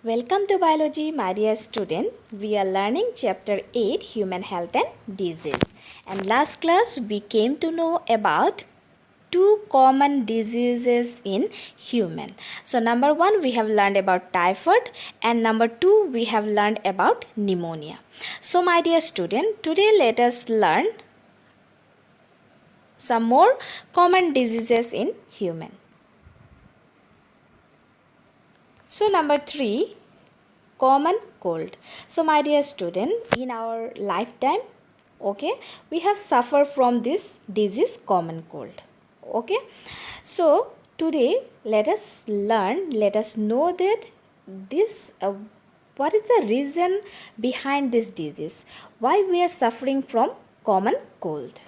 Welcome to Biology, my dear student. We are learning chapter 8, Human Health and Disease. And last class we came to know about two common diseases in human. So number 1 we have learned about typhoid and number 2 we have learned about pneumonia. So my dear student, today let us learn some more common diseases in human. So number 3, common cold. So my dear student, in our lifetime, we have suffered from this disease common cold. So today let us know that this what is the reason behind this disease, why we are suffering from common cold.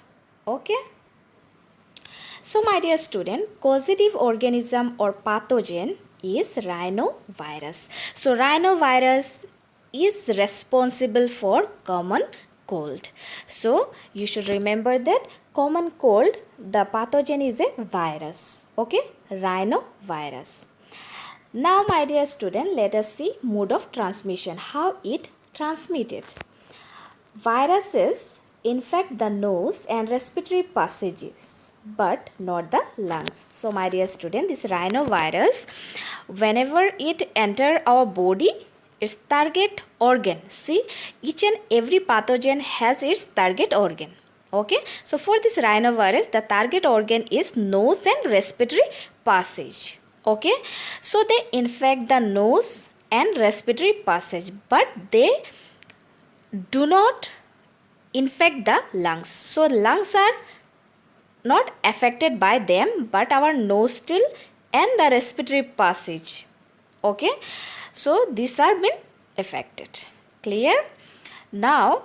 So my dear student, causative organism or pathogen is rhinovirus. So rhinovirus is responsible for common cold. So you should remember that common cold, the pathogen is a virus. Rhinovirus. Now my dear student, let us see mode of transmission, how it transmitted. Viruses infect the nose and respiratory passages but not the lungs. So my dear student, this rhinovirus, whenever it enter our body, its target organ, see, each and every pathogen has its target organ. So for this rhinovirus, the target organ is nose and respiratory passage. So they infect the nose and respiratory passage, but they do not infect the lungs. So lungs are not affected by them, but our nostril and the respiratory passage. So these are been affected. Clear? Now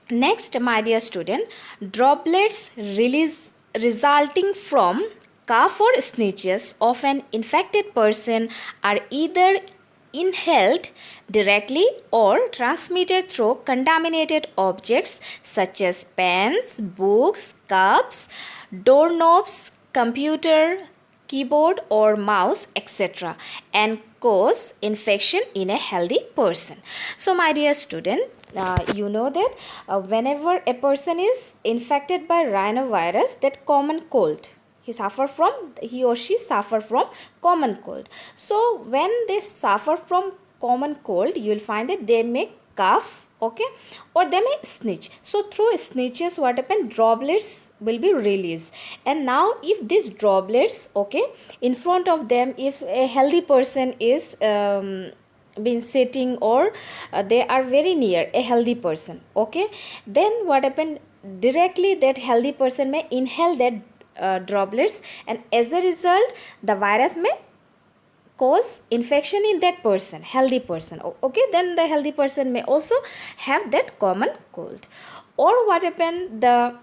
next, my dear student, droplets resulting from cough or sneezes of an infected person are either inhaled directly or transmitted through contaminated objects such as pens, books, cups, doorknobs, computer, keyboard or mouse, etc., and cause infection in a healthy person. So my dear student, you know that whenever a person is infected by rhinovirus, that common cold, he or she suffer from common cold. So when they suffer from common cold, you will find that they may cough, or they may sneeze. So through sneezes, what happen, droplets will be released. And now if these droplets, in front of them, if a healthy person is been sitting or they are very near a healthy person, then what happen, directly that healthy person may inhale that droplets, and as a result the virus may cause infection in that person, healthy person. Then the healthy person may also have that common cold. Or what happen, the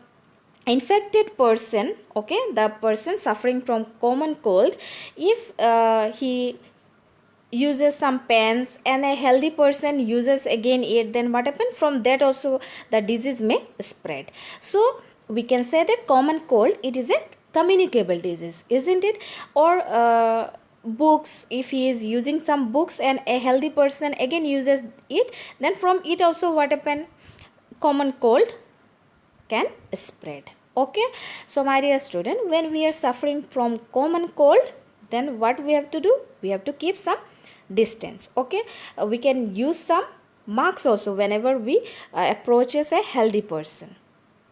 infected person, the person suffering from common cold, if he uses some pens and a healthy person uses again it, then what happen, from that also the disease may spread. So we can say that common cold, it is a communicable disease, isn't it? Or books, if he is using some books and a healthy person again uses it, then from it also what happen, common cold can spread. So my dear student, when we are suffering from common cold, then what we have to do, we have to keep some distance. We can use some marks also whenever we approaches a healthy person.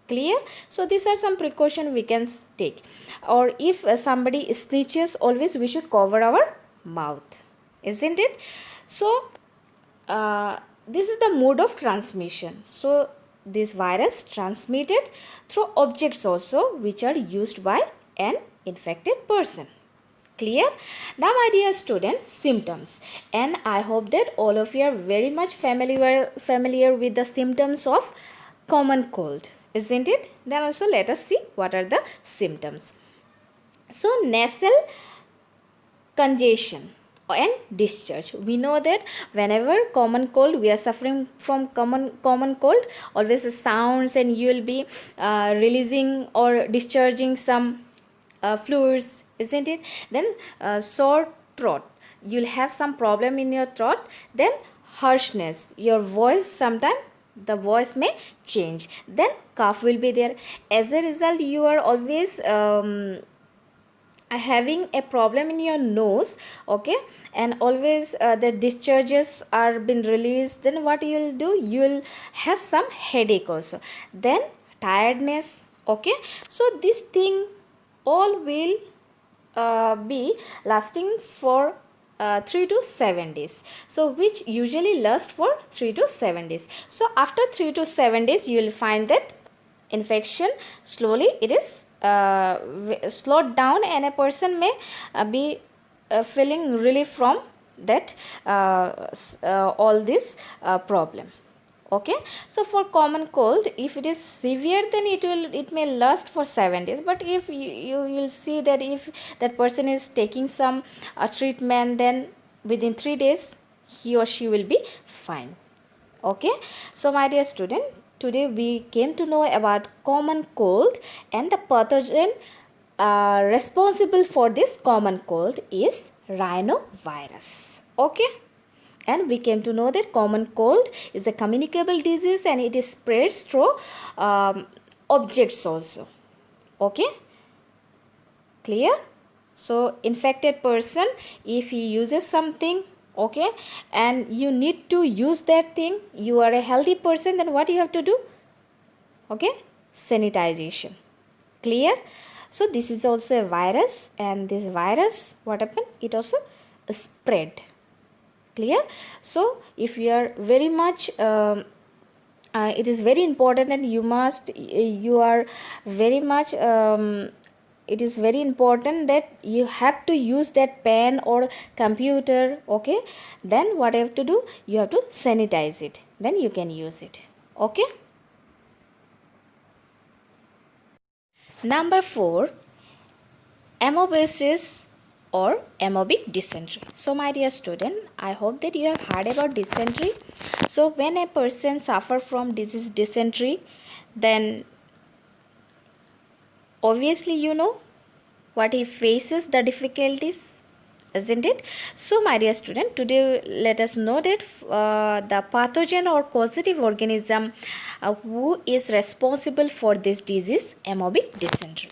Clear? So these are some precaution we can take. Or if somebody sneezes, always we should cover our mouth, isn't it? So this is the mode of transmission. So this virus transmitted through objects also which are used by an infected person. Clear? Now my dear student, symptoms, and I hope that all of you are very much familiar with the symptoms of common cold, isn't it? Then also let us see what are the symptoms. So nasal congestion and discharge. We know that whenever common cold, we are suffering from common cold, always the sounds, and you will be releasing or discharging some fluids, isn't it? Then sore throat. you'll have some problem in your throat, then harshness, your voice sometimes the voice may change, then cough will be there. As a result, you are always having a problem in your nose, okay, and always the discharges are been released, then what you will do, you will have some headache also, then tiredness, okay. So this thing all will be lasting for 3 to 7 days, so which usually last for 3 to 7 days. So after 3 to 7 days you will find that infection slowly it is slowed down, and a person may be feeling relief from that all this problem, okay. So for common cold, if it is severe, then it may last for 7 days, but if you'll see that if that person is taking some treatment, then within 3 days he or she will be fine, okay. So my dear student, today we came to know about common cold, and the pathogen responsible for this common cold is rhinovirus, okay. And we came to know that common cold is a communicable disease, and it is spreads through objects also, okay, clear. So infected person, if he uses something, okay, and you need to use that thing, you are a healthy person, then what you have to do, okay, sanitization, clear. So this is also a virus, and this virus, what happened, it also spread, clear. So if you are very much it is very important that you are very much it is very important that you have to use that pen or computer, okay. Then what you have to do, you have to sanitize it, then you can use it, okay. Number 4, amoebiasis or amoebic dysentery. So my dear student, I hope that you have heard about dysentery. So when a person suffer from disease dysentery, then obviously you know what he faces, the difficulties, isn't it? So my dear student, today let us know that the pathogen or causative organism who is responsible for this disease, amoebic dysentery.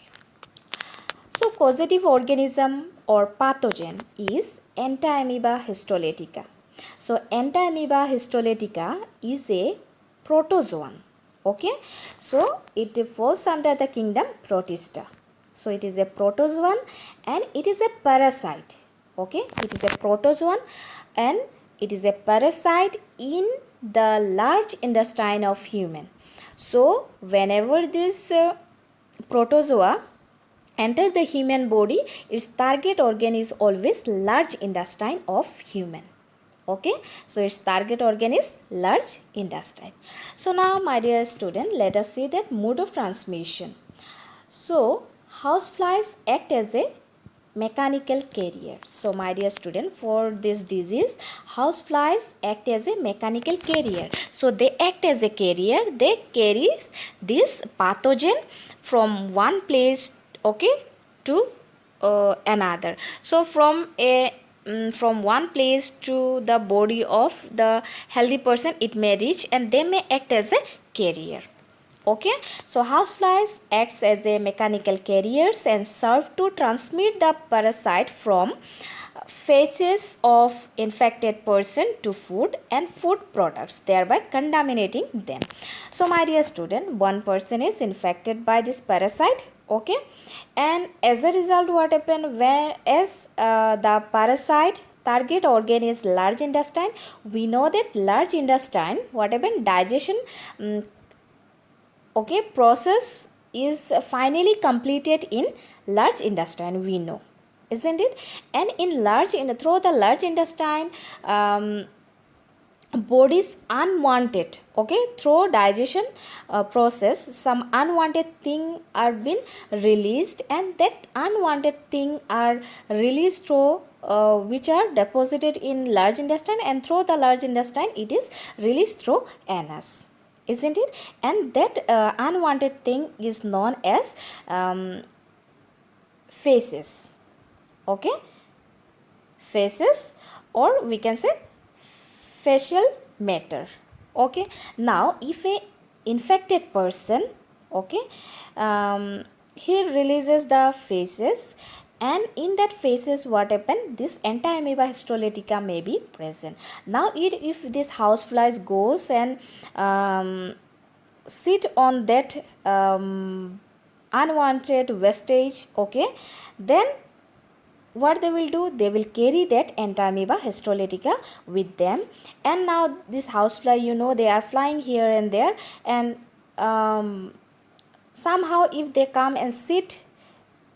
So causative organism or pathogen is Entamoeba histolytica. So Entamoeba histolytica is a protozoan, okay. So it falls under the kingdom Protista. So it is a protozoan and it is a parasite, okay. It is a protozoan and it is a parasite in the large intestine of human. So whenever this protozoa enter the human body, its target organ is always large intestine of human, okay. So its target organ is large intestine. So now my dear student, let us see that mode of transmission. So houseflies act as a mechanical carrier. So my dear student, for this disease, houseflies act as a mechanical carrier. So they act as a carrier, they carry this pathogen from one place, okay, to another. So from one place to the body of the healthy person it may reach, and they may act as a carrier, okay. So houseflies acts as a mechanical carriers and serve to transmit the parasite from feces of infected person to food and food products, thereby contaminating them. So my dear student, one person is infected by this parasite, okay, and as a result what happened, whereas the parasite target organ is large intestine, we know that large intestine, what happened, digestion okay, process is finally completed in large intestine, we know, isn't it? And through the large intestine, bodies unwanted, okay, through digestion process, some unwanted thing are been released, and that unwanted thing are released through which are deposited in large intestine, and through the large intestine it is released through anus, isn't it? And that unwanted thing is known as feces, okay, feces, or we can say facial matter. Okay, now if a infected person, okay, he releases the feces, and in that feces what happen, this anti-amoeba histolytica may be present. Now if this houseflies goes and sit on that unwanted vestige, okay, then what they will do, they will carry that anti-amoeba histolytica with them. And now this housefly, they are flying here and there, and somehow if they come and sit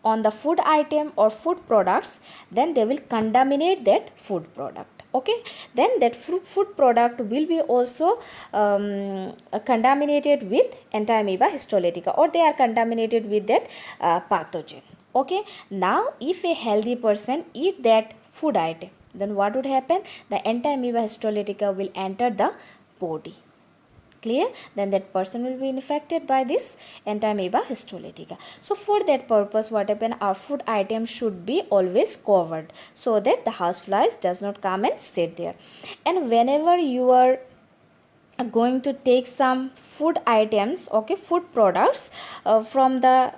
on the food item or food products, then they will contaminate that food product. Okay, then that food product will be also contaminated with anti-amoeba histolytica, or they are contaminated with that pathogen. Okay, now if a healthy person eat that food item, then what would happen, the anti-amoeba histolytica will enter the body. Clear? Then that person will be infected by this anti-amoeba histolytica. So for that purpose, what happen, our food items should be always covered, so that the houseflies does not come and sit there. And whenever you are going to take some food items, okay, food products from the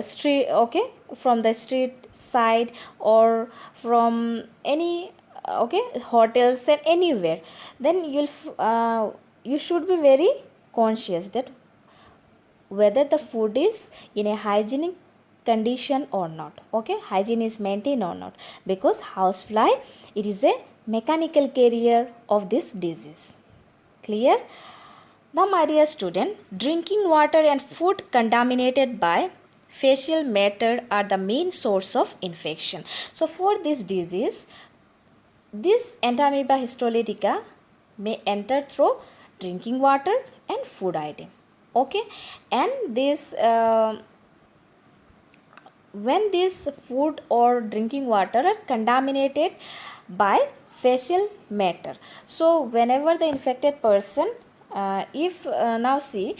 street, okay, from the street side, or from any okay, hotels and anywhere, then you should be very conscious that whether the food is in a hygienic condition or not. Okay, hygiene is maintained or not, because housefly, it is a mechanical carrier of this disease. Clear? Now my dear student, drinking water and food contaminated by facial matter are the main source of infection. So for this disease, this anti-amoeba histolytica may enter through drinking water and food item. Okay, and this when this food or drinking water are contaminated by facial matter, so whenever the infected person if now see,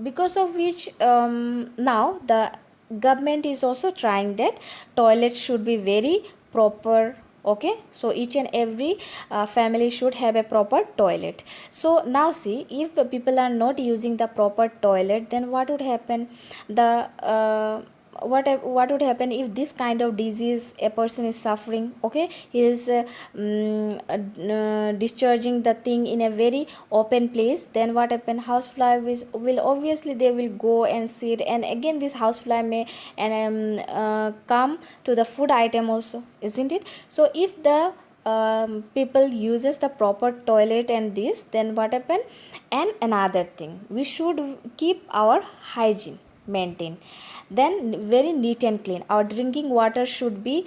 because of which now the government is also trying that toilets should be very proper. Okay, so each and every family should have a proper toilet. So now see, if the people are not using the proper toilet, then what would happen, the what would happen if this kind of disease a person is suffering. Okay, he is discharging the thing in a very open place, then what happen, housefly will obviously they will go and sit, and again this housefly may and come to the food item also, isn't it? So if the people uses the proper toilet and this, then what happen, and another thing, we should keep our hygiene maintained, then very neat and clean. Our drinking water should be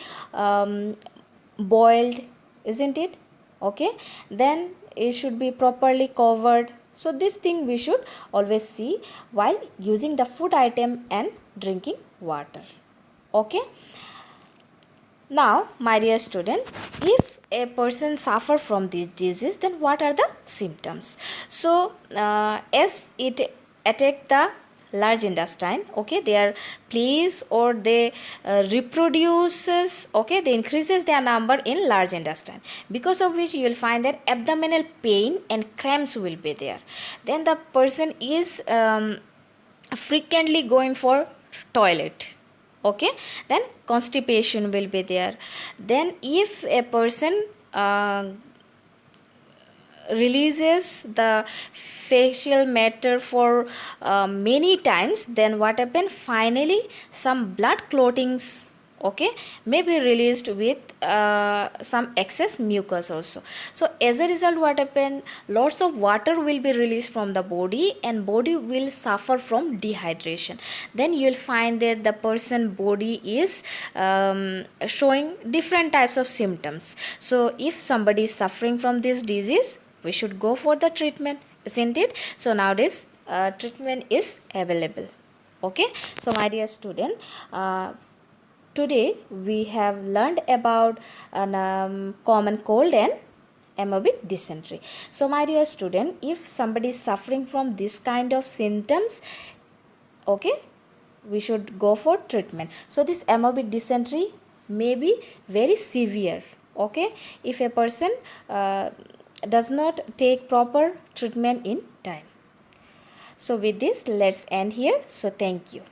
boiled, isn't it? Okay, then it should be properly covered. So this thing we should always see while using the food item and drinking water. Okay, now my dear student, if a person suffer from this disease, then what are the symptoms? So as it attack the large intestine, okay, they are placed or they reproduces, okay, they increases their number in large intestine, because of which you will find that abdominal pain and cramps will be there. Then the person is frequently going for toilet. Okay, then constipation will be there. Then if a person releases the facial matter for many times, then what happen, finally some blood clottings, okay, may be released with some excess mucus also. So as a result, what happen, lots of water will be released from the body, and body will suffer from dehydration. Then you will find that the person body is showing different types of symptoms. So if somebody is suffering from this disease, we should go for the treatment, isn't it? So nowadays treatment is available. Okay, so my dear student, today we have learned about common cold and amoebic dysentery. So my dear student, if somebody is suffering from this kind of symptoms, okay, we should go for treatment. So this amoebic dysentery may be very severe, okay, if a person does not take proper treatment in time. So with this, let's end here. So thank you.